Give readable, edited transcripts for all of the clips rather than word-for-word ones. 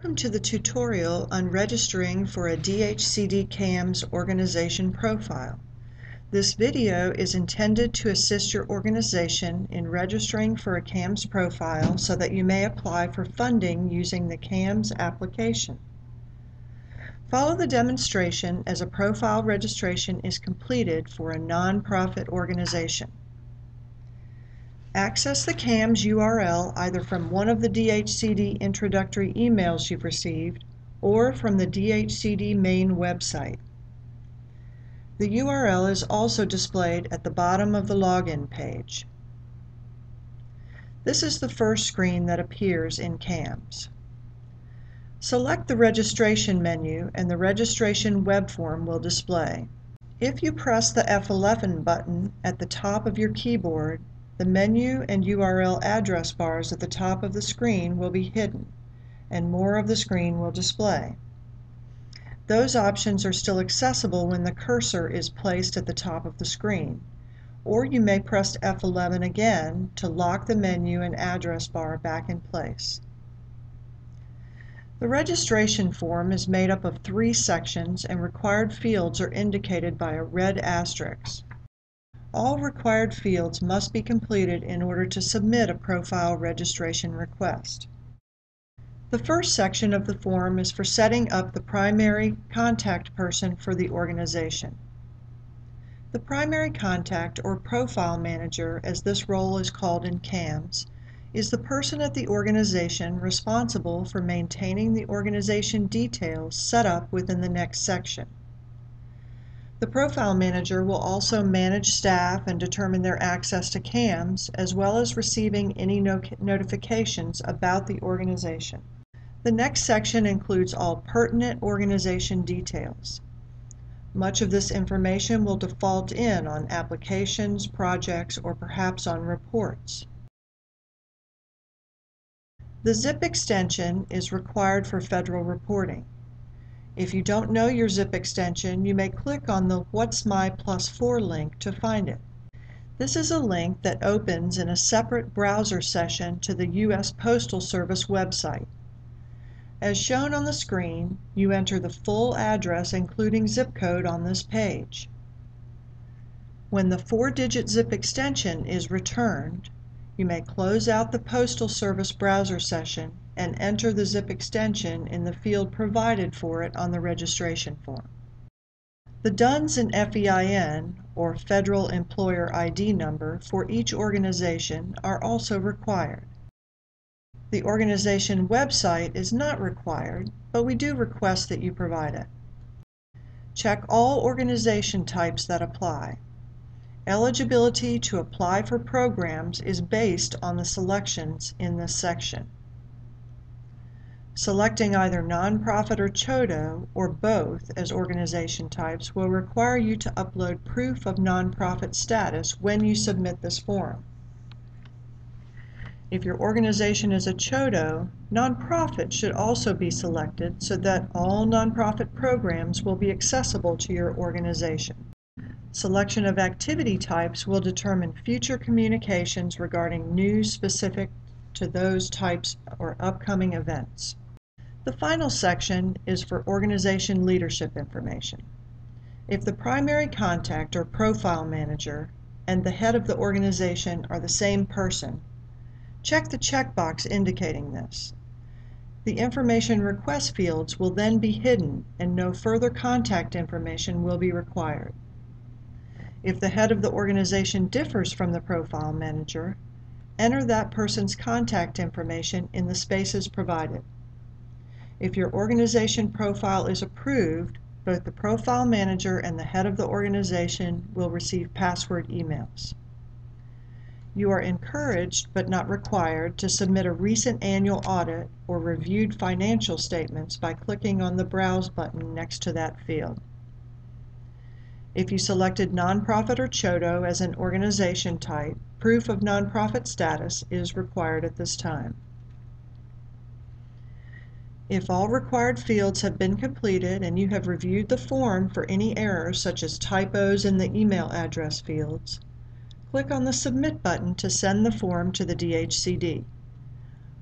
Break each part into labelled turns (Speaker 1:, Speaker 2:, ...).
Speaker 1: Welcome to the tutorial on registering for a DHCD CAMS organization profile. This video is intended to assist your organization in registering for a CAMS profile so that you may apply for funding using the CAMS application. Follow the demonstration as a profile registration is completed for a nonprofit organization. Access the CAMS URL either from one of the DHCD introductory emails you've received or from the DHCD main website. The URL is also displayed at the bottom of the login page. This is the first screen that appears in CAMS. Select the registration menu and the registration web form will display. If you press the F11 button at the top of your keyboard, the menu and URL address bars at the top of the screen will be hidden, and more of the screen will display. Those options are still accessible when the cursor is placed at the top of the screen, or you may press F11 again to lock the menu and address bar back in place. The registration form is made up of 3 sections, and required fields are indicated by a red asterisk. All required fields must be completed in order to submit a profile registration request. The first section of the form is for setting up the primary contact person for the organization. The primary contact, or profile manager, as this role is called in CAMS, is the person at the organization responsible for maintaining the organization details set up within the next section. The profile manager will also manage staff and determine their access to CAMS, as well as receiving any notifications about the organization. The next section includes all pertinent organization details. Much of this information will default in on applications, projects, or perhaps on reports. The zip extension is required for federal reporting. If you don't know your zip extension, you may click on the What's My +4 link to find it. This is a link that opens in a separate browser session to the U.S. Postal Service website. As shown on the screen, you enter the full address including zip code on this page. When the 4-digit zip extension is returned, you may close out the Postal Service browser session and enter the zip extension in the field provided for it on the registration form. The DUNS and FEIN, or Federal Employer ID number, for each organization are also required. The organization website is not required, but we do request that you provide it. Check all organization types that apply. Eligibility to apply for programs is based on the selections in this section. Selecting either nonprofit or CHODO, or both, as organization types will require you to upload proof of nonprofit status when you submit this form. If your organization is a CHODO, nonprofit should also be selected so that all nonprofit programs will be accessible to your organization. Selection of activity types will determine future communications regarding news specific to those types or upcoming events. The final section is for organization leadership information. If the primary contact or profile manager and the head of the organization are the same person, check the checkbox indicating this. The information request fields will then be hidden and no further contact information will be required. If the head of the organization differs from the profile manager, enter that person's contact information in the spaces provided. If your organization profile is approved, both the profile manager and the head of the organization will receive password emails. You are encouraged, but not required, to submit a recent annual audit or reviewed financial statements by clicking on the Browse button next to that field. If you selected nonprofit or CHODO as an organization type, proof of nonprofit status is required at this time. If all required fields have been completed and you have reviewed the form for any errors such as typos in the email address fields, click on the Submit button to send the form to the DHCD.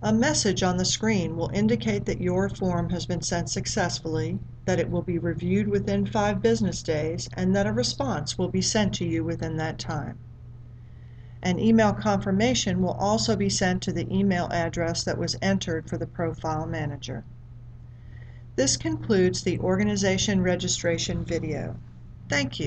Speaker 1: A message on the screen will indicate that your form has been sent successfully, that it will be reviewed within 5 business days, and that a response will be sent to you within that time. An email confirmation will also be sent to the email address that was entered for the Profile Manager. This concludes the organization registration video. Thank you.